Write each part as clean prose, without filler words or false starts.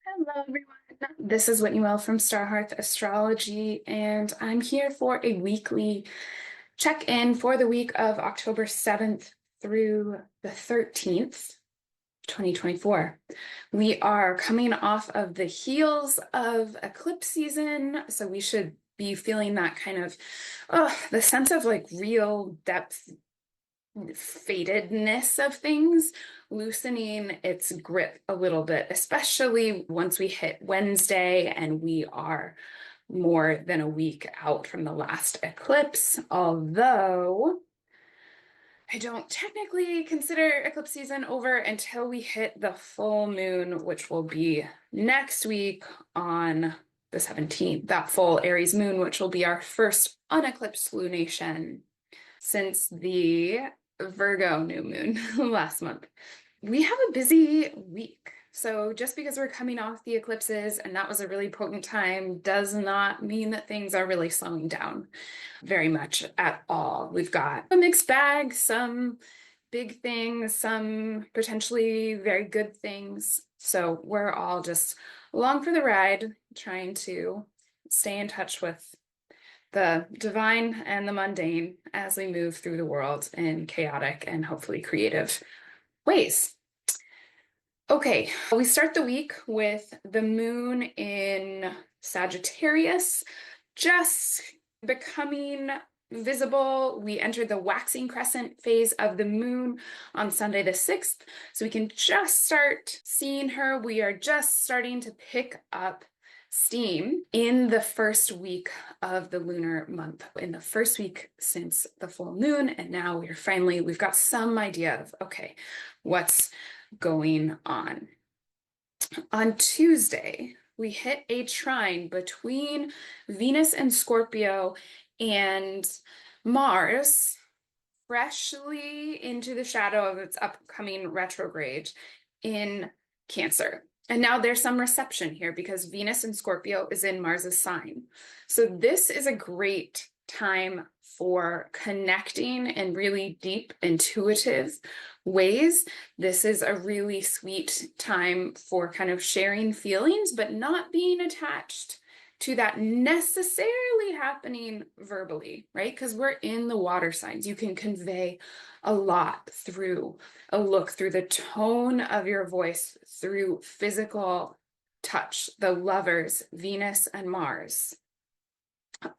Hello, everyone. This is Whitney Will from StarHearts Astrology, and I'm here for a weekly check-in for the week of October 7th through the 13th, 2024. We are coming off of the heels of eclipse season, so we should be feeling that kind of, the sense of like real depth fatedness of things, loosening its grip a little bit, especially once we hit Wednesday and we are more than a week out from the last eclipse. Although I don't technically consider eclipse season over until we hit the full moon, which will be next week on the 17th, that full Aries moon, which will be our first uneclipsed lunation since the Virgo new moon last month. We have a busy week. So just because we're coming off the eclipses and that was a really potent time does not mean that things are really slowing down very much at all. We've got a mixed bag, some big things, some potentially very good things. So we're all just along for the ride, trying to stay in touch with the divine and the mundane as we move through the world in chaotic and hopefully creative ways. Okay, we start the week with the moon in Sagittarius just becoming visible. We enter the waxing crescent phase of the moon on Sunday the 6th, so we can just start seeing her. We are just starting to pick up steam in the first week of the lunar month, in the first week since the full moon. And now we've got some idea of, okay, what's going on. On Tuesday, we hit a trine between Venus and Scorpio and Mars, freshly into the shadow of its upcoming retrograde in Cancer. And now there's some reception here because Venus and Scorpio is in Mars's sign. So this is a great time for connecting in really deep, intuitive ways. This is a really sweet time for kind of sharing feelings, but not being attached to that necessarily happening verbally, right? Because we're in the water signs. You can convey a lot through a look, through the tone of your voice, through physical touch. The lovers, Venus and Mars,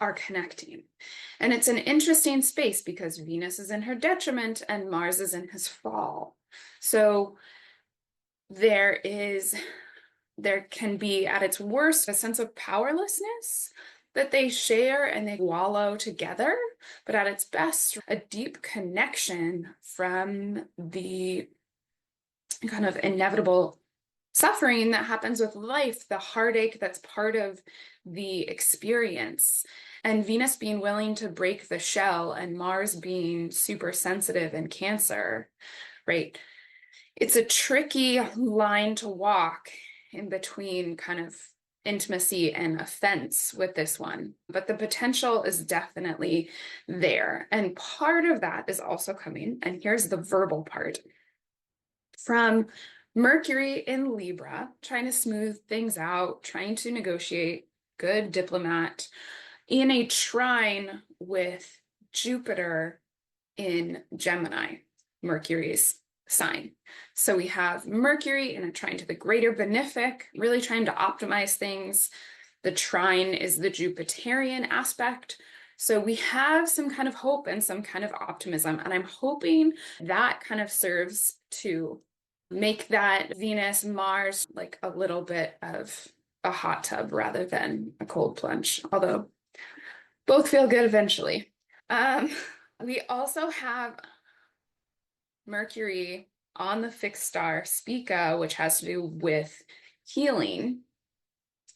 are connecting. And it's an interesting space because Venus is in her detriment and Mars is in his fall. So there can be, at its worst, a sense of powerlessness that they share and they wallow together, but at its best, a deep connection from the kind of inevitable suffering that happens with life, the heartache that's part of the experience, and Venus being willing to break the shell and Mars being super sensitive in Cancer, right? It's a tricky line to walk in between kind of intimacy and offense with this one, but the potential is definitely there. And part of that is also coming, and here's the verbal part, from Mercury in Libra, trying to smooth things out, trying to negotiate, good diplomat, in a trine with Jupiter in Gemini, Mercury's sign. So we have Mercury in a trine to the greater benefic, really trying to optimize things. The trine is the Jupiterian aspect. So we have some kind of hope and some kind of optimism. And I'm hoping that kind of serves to make that Venus, Mars, like a little bit of a hot tub rather than a cold plunge, although both feel good eventually. We also have Mercury on the fixed star Spica, which has to do with healing.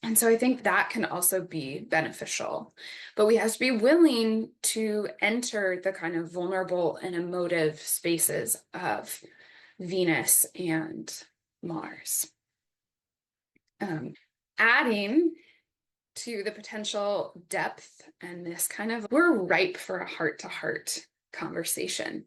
And so I think that can also be beneficial. But we have to be willing to enter the kind of vulnerable and emotive spaces of Venus and Mars. Adding to the potential depth and this kind of, we're ripe for a heart-to-heart conversation.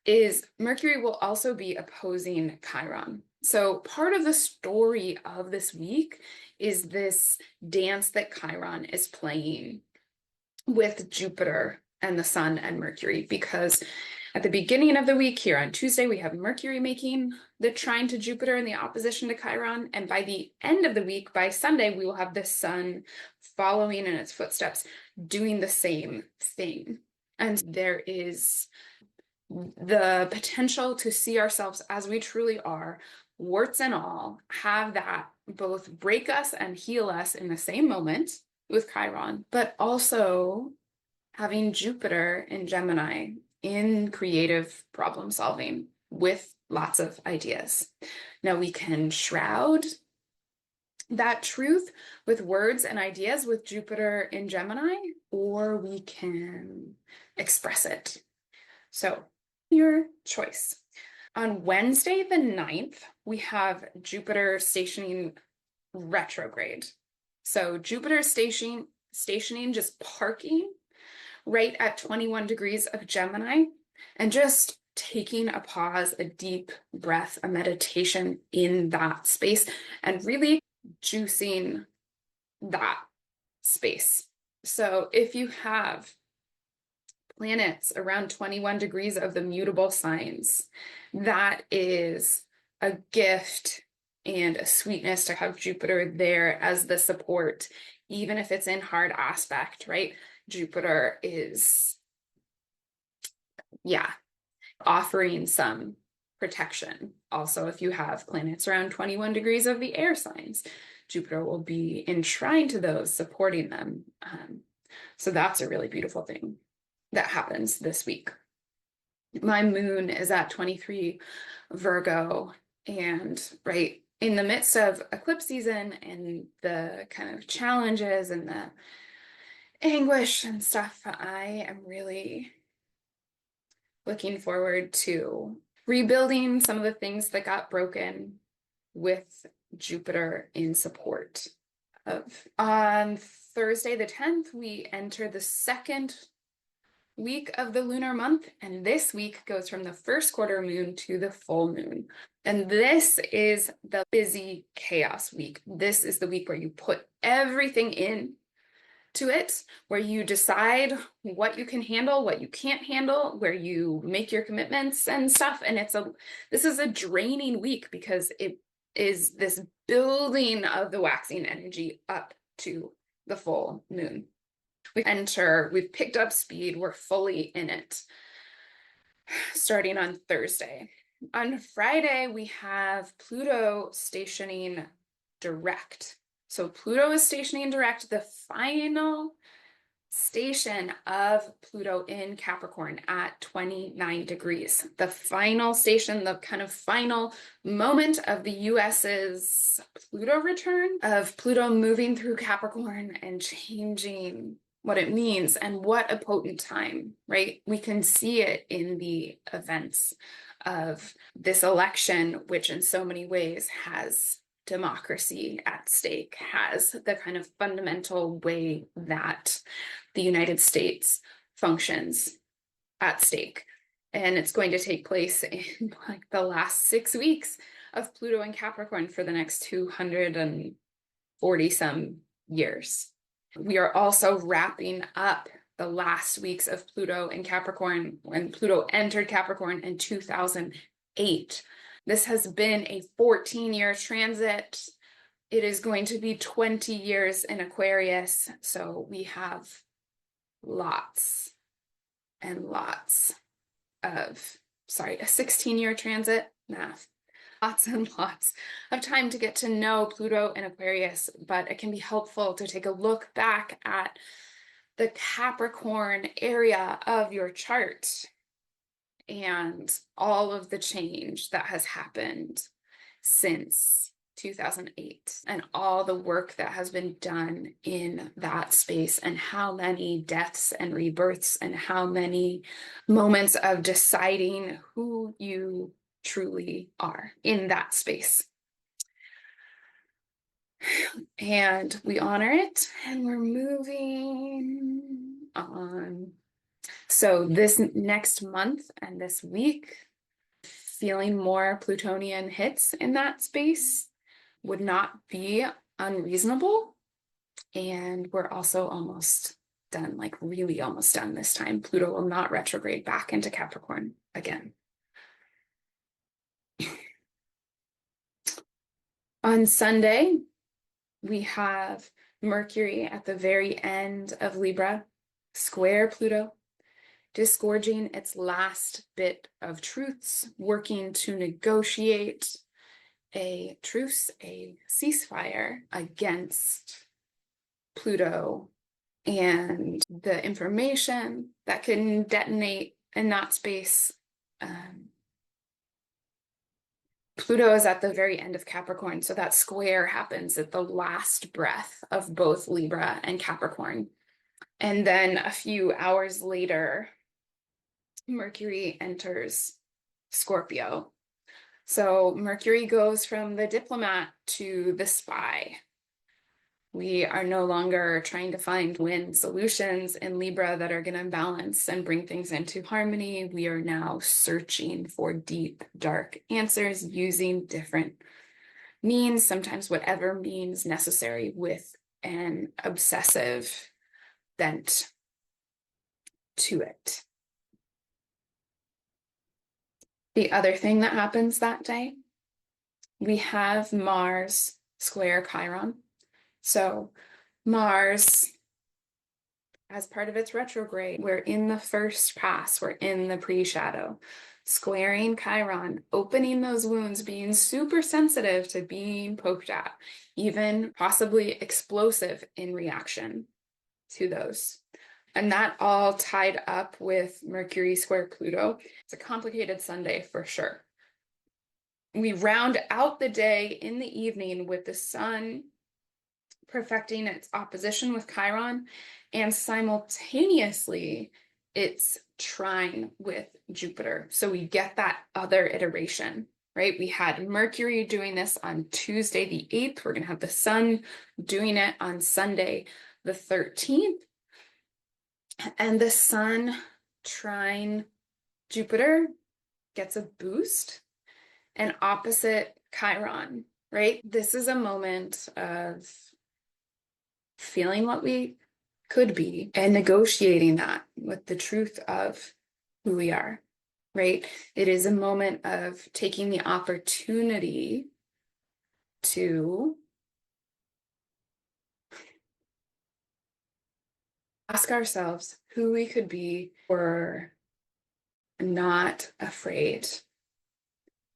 is Mercury will also be opposing Chiron. So part of the story of this week is this dance that Chiron is playing with Jupiter and the Sun and Mercury, because at the beginning of the week here on Tuesday, we have Mercury making the trine to Jupiter in the opposition to Chiron. And by the end of the week, by Sunday, we will have the Sun following in its footsteps, doing the same thing. And there is the potential to see ourselves as we truly are, warts and all, have that both break us and heal us in the same moment with Chiron, but also having Jupiter in Gemini in creative problem solving with lots of ideas. Now we can shroud that truth with words and ideas with Jupiter in Gemini, or we can express it. So your choice. On Wednesday, the 9th, we have Jupiter stationing retrograde. So Jupiter stationing, just parking right at 21 degrees of Gemini, and just taking a pause, a deep breath, a meditation in that space, and really juicing that space. So if you have planets around 21 degrees of the mutable signs, that is a gift and a sweetness to have Jupiter there as the support, even if it's in hard aspect, right? Jupiter is, offering some protection. Also, if you have planets around 21 degrees of the air signs, Jupiter will be in trine to those, supporting them. So that's a really beautiful thing that happens this week. My moon is at 23 Virgo, and right in the midst of eclipse season and the kind of challenges and the anguish and stuff, I am really looking forward to rebuilding some of the things that got broken with Jupiter in support of. On Thursday, the 10th, we enter the second week of the lunar month, and this week goes from the first quarter moon to the full moon. And this is the busy chaos week. This is the week where you put everything in to it, where you decide what you can handle, what you can't handle, where you make your commitments and stuff. And this is a draining week because it is this building of the waxing energy up to the full moon. We've picked up speed, we're fully in it, starting on Thursday. On Friday, we have Pluto stationing direct. So Pluto is stationing direct, the final station of Pluto in Capricorn at 29 degrees. The final station, the kind of final moment of the US's Pluto return, of Pluto moving through Capricorn and changing what it means, and what a potent time, right? We can see it in the events of this election, which in so many ways has democracy at stake, has the kind of fundamental way that the United States functions at stake. And it's going to take place in like the last 6 weeks of Pluto and Capricorn for the next 240 some years. We are also wrapping up the last weeks of Pluto in Capricorn when Pluto entered Capricorn in 2008. This has been a 14-year transit. It is going to be 20 years in Aquarius. So we have lots and lots of, a 16-year transit, math. Lots and lots of time to get to know Pluto and Aquarius, but it can be helpful to take a look back at the Capricorn area of your chart and all of the change that has happened since 2008 and all the work that has been done in that space, and how many deaths and rebirths and how many moments of deciding who you truly are in that space. And we honor it, and we're moving on So this next month and this week, feeling more Plutonian hits in that space would not be unreasonable. And we're also almost done, like really almost done this time. Pluto will not retrograde back into Capricorn again. On Sunday, we have Mercury at the very end of Libra, square Pluto, disgorging its last bit of truths, working to negotiate a truce, a ceasefire against Pluto and the information that can detonate in that space. Pluto is at the very end of Capricorn, so that square happens at the last breath of both Libra and Capricorn. And then a few hours later, Mercury enters Scorpio. So Mercury goes from the diplomat to the spy. We are no longer trying to find win solutions in Libra that are going to balance and bring things into harmony. We are now searching for deep, dark answers using different means, sometimes whatever means necessary, with an obsessive bent to it. The other thing that happens that day, we have Mars square Chiron. So Mars, as part of its retrograde, we're in the first pass, we're in the pre-shadow, squaring Chiron, opening those wounds, being super sensitive to being poked at, even possibly explosive in reaction to those. And that all tied up with Mercury square Pluto. It's a complicated Sunday for sure. We round out the day in the evening with the sun perfecting its opposition with Chiron, and simultaneously its trine with Jupiter. So we get that other iteration, right? We had Mercury doing this on Tuesday the 8th. We're going to have the sun doing it on Sunday the 13th. And the sun trine Jupiter gets a boost, and opposite Chiron, right? This is a moment of feeling what we could be and negotiating that with the truth of who we are, right? It is a moment of taking the opportunity to ask ourselves who we could be. We're not afraid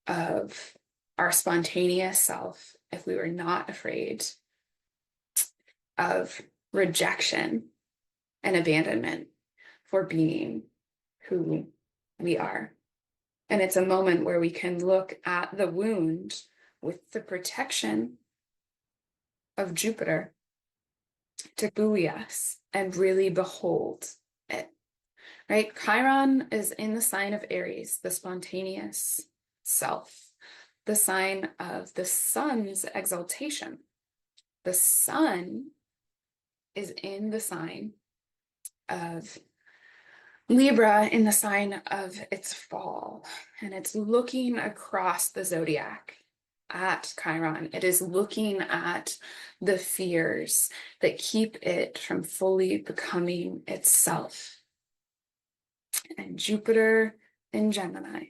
of our spontaneous self, if we were not afraid of rejection and abandonment for being who we are. And it's a moment where we can look at the wound with the protection of Jupiter to buoy us and really behold it, right? Chiron is in the sign of Aries, the spontaneous self, the sign of the sun's exaltation. The sun is in the sign of Libra, in the sign of its fall, and it's looking across the zodiac at Chiron. It is looking at the fears that keep it from fully becoming itself. And Jupiter in Gemini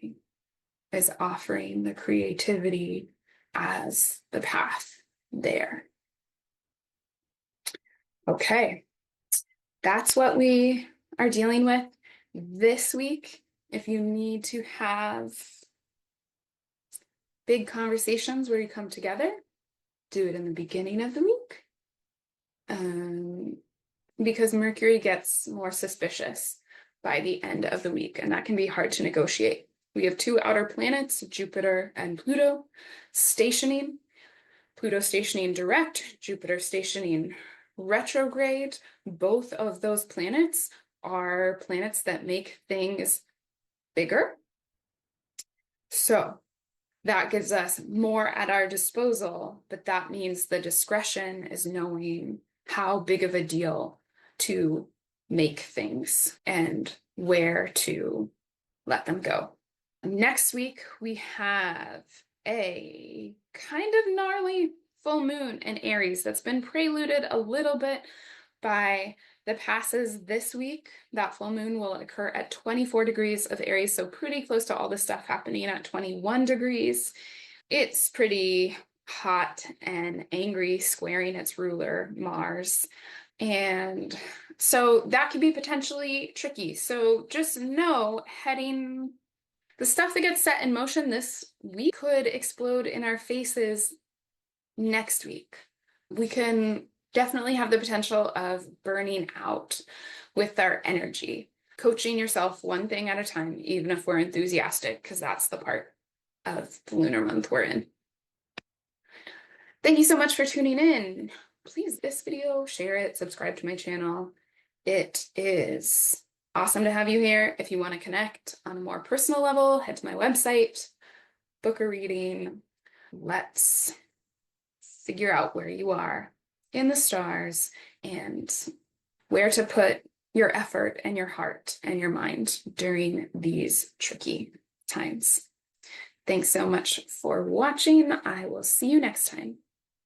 is offering the creativity as the path there. Okay, that's what we are dealing with this week. If you need to have big conversations where you come together, do it in the beginning of the week, because Mercury gets more suspicious by the end of the week, and that can be hard to negotiate. We have two outer planets, Jupiter and Pluto, stationing. Pluto stationing direct, Jupiter stationing retrograde. Both of those planets are planets that make things bigger. So that gives us more at our disposal, but that means the discretion is knowing how big of a deal to make things and where to let them go. Next week, we have a kind of gnarly full moon in Aries that's been preluded a little bit by the passes this week. That full moon will occur at 24 degrees of Aries, so pretty close to all the stuff happening at 21 degrees. It's pretty hot and angry, squaring its ruler, Mars. And so that could be potentially tricky. So just know the stuff that gets set in motion this week could explode in our faces next week. We can definitely have the potential of burning out with our energy. Coaching yourself one thing at a time, even if we're enthusiastic, because that's the part of the lunar month we're in. Thank you so much for tuning in. Please, this video, share it, subscribe to my channel. It is awesome to have you here. If you want to connect on a more personal level, head to my website, book a reading. Let's figure out where you are in the stars and where to put your effort and your heart and your mind during these tricky times. Thanks so much for watching. I will see you next time.